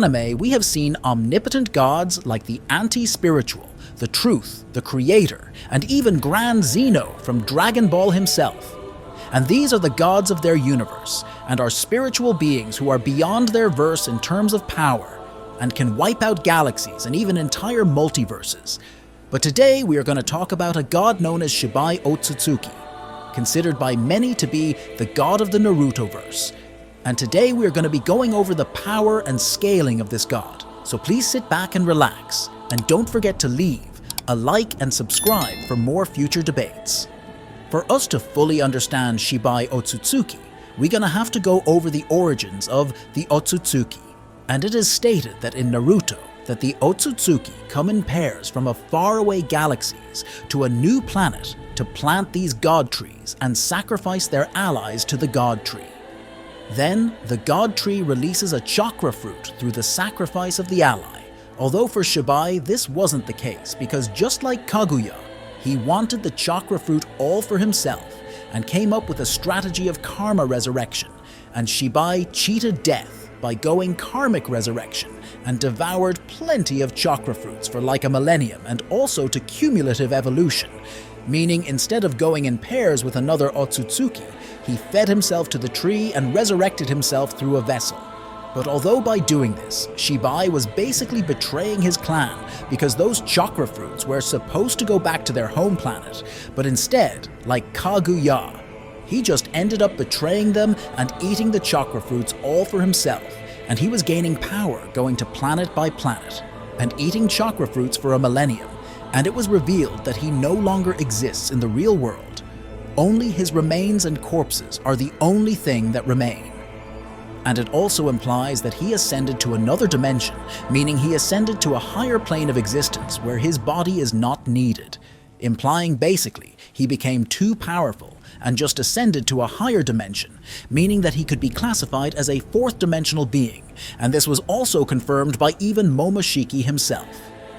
anime, we have seen omnipotent gods like the anti-spiritual, the truth, the creator, and even Grand Zeno from Dragon Ball himself. And these are the gods of their universe, and are spiritual beings who are beyond their verse in terms of power, and can wipe out galaxies and even entire multiverses. But today we are going to talk about a god known as Shibai Otsutsuki, considered by many to be the god of the Naruto-verse. And today we are going to be going over the power and scaling of this god. So please sit back and relax, and don't forget to leave a like and subscribe for more future debates. For us to fully understand Shibai Otsutsuki, we're going to have to go over the origins of the Otsutsuki. And it is stated that in Naruto, that the Otsutsuki come in pairs from a faraway galaxies to a new planet to plant these god trees and sacrifice their allies to the god tree. Then, the god tree releases a chakra fruit through the sacrifice of the ally. Although for Shibai, this wasn't the case, because just like Kaguya, he wanted the chakra fruit all for himself and came up with a strategy of karma resurrection, and Shibai cheated death by going karmic resurrection and devoured plenty of chakra fruits for like a millennium and also to cumulative evolution, meaning instead of going in pairs with another Otsutsuki, he fed himself to the tree and resurrected himself through a vessel. But although by doing this, Shibai was basically betraying his clan because those chakra fruits were supposed to go back to their home planet, but instead, like Kaguya, he just ended up betraying them and eating the chakra fruits all for himself, and he was gaining power going to planet by planet and eating chakra fruits for a millennium, and it was revealed that he no longer exists in the real world. Only his remains and corpses are the only thing that remain. And it also implies that he ascended to another dimension, meaning he ascended to a higher plane of existence where his body is not needed, implying basically he became too powerful and just ascended to a higher dimension, meaning that he could be classified as a fourth-dimensional being, and this was also confirmed by even Momoshiki himself.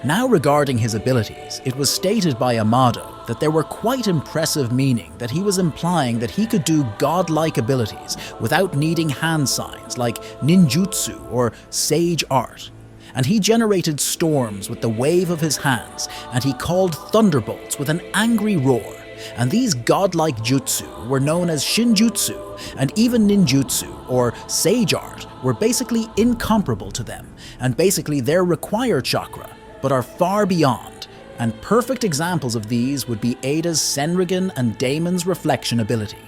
Now regarding his abilities, it was stated by Amado that there were quite impressive, meaning that he was implying that he could do godlike abilities without needing hand signs like ninjutsu or sage art. And he generated storms with the wave of his hands, and he called thunderbolts with an angry roar. And these godlike jutsu were known as Shinjutsu, and even ninjutsu or sage art were basically incomparable to them, and basically they require chakra, but are far beyond. And perfect examples of these would be Ada's Senrigan and Damon's reflection ability.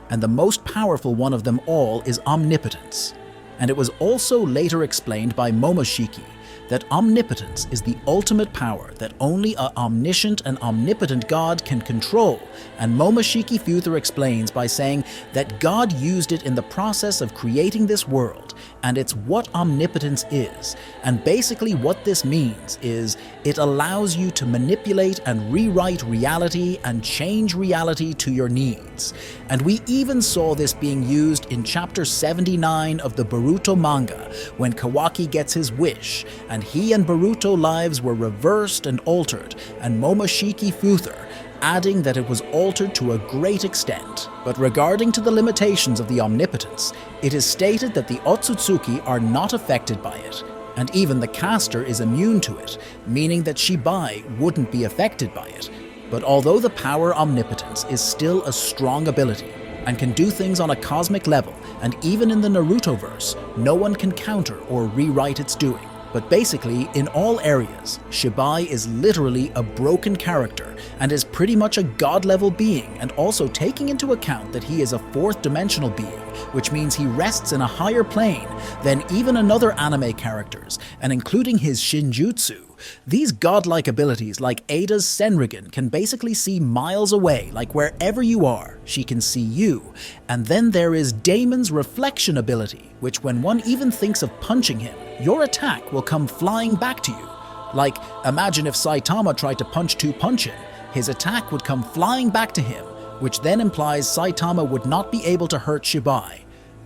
And the most powerful one of them all is omnipotence. And it was also later explained by Momoshiki that omnipotence is the ultimate power that only an omniscient and omnipotent God can control, and Momoshiki further explains by saying that God used it in the process of creating this world, and it's what omnipotence is. And basically what this means is it allows you to manipulate and rewrite reality and change reality to your needs. And we even saw this being used in chapter 79 of the Boruto manga when Kawaki gets his wish, and he and Boruto lives were reversed and altered, and Momoshiki further adding that it was altered to a great extent. But regarding to the limitations of the omnipotence, it is stated that the Otsutsuki are not affected by it, and even the caster is immune to it, meaning that Shibai wouldn't be affected by it. But although the power omnipotence is still a strong ability, and can do things on a cosmic level, and even in the Naruto-verse, no one can counter or rewrite its doing. But basically, in all areas, Shibai is literally a broken character and is pretty much a god-level being, and also taking into account that he is a fourth-dimensional being, which means he rests in a higher plane than even another anime characters, and including his Shinjutsu. These godlike abilities like Ada's Senrigan can basically see miles away, like wherever you are, she can see you. And then there is Damon's reflection ability, which when one even thinks of punching him, your attack will come flying back to you. Like, imagine if Saitama tried to punch him, his attack would come flying back to him, which then implies Saitama would not be able to hurt Shibai.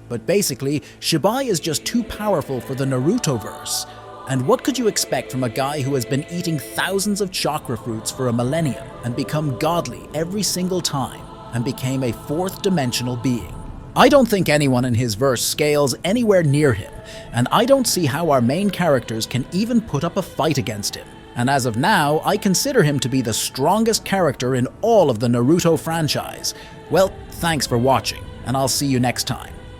But basically, Shibai is just too powerful for the Naruto-verse. And what could you expect from a guy who has been eating thousands of chakra fruits for a millennium and become godly every single time and became a fourth-dimensional being? I don't think anyone in his verse scales anywhere near him, and I don't see how our main characters can even put up a fight against him. And as of now, I consider him to be the strongest character in all of the Naruto franchise. Well, thanks for watching, and I'll see you next time.